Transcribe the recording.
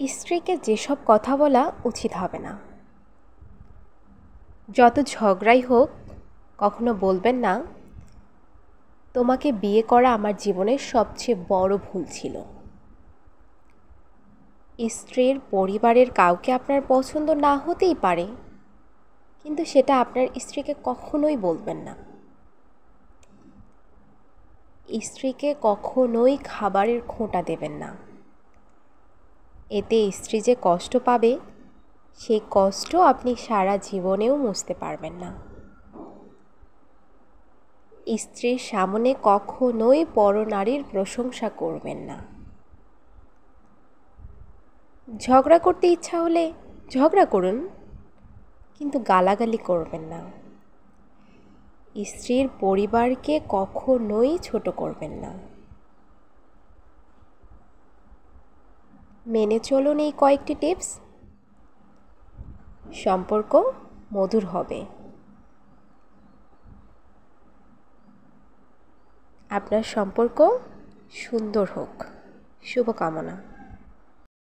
স্ত্রীকে যেসব কথা বলা উচিত হবে না। যত ঝগড়াই হোক কখনো বলবেন না, তোমাকে বিয়ে করা আমার জীবনের সবচেয়ে বড় ভুল ছিল। স্ত্রীর পরিবারের কাউকে আপনার পছন্দ না হতেই পারে, কিন্তু সেটা আপনার স্ত্রীকে কখনোই বলবেন না। স্ত্রীকে কখনোই খাবারের খোঁটা দেবেন না। এতে স্ত্রী যে কষ্ট পাবে, সেই কষ্ট আপনি সারা জীবনেও মুছতে পারবেন না। স্ত্রীর সামনে কখনোই পরনারীর প্রশংসা করবেন না। ঝগড়া করতে ইচ্ছা হলে ঝগড়া করুন, কিন্তু গালাগালি করবেন না। স্ত্রীর পরিবারকে কখনোই ছোট করবেন না। মেনে চলুন এই কয়েকটি টিপস, সম্পর্ক মধুর হবে। আপনার সম্পর্ক সুন্দর হোক। শুভকামনা।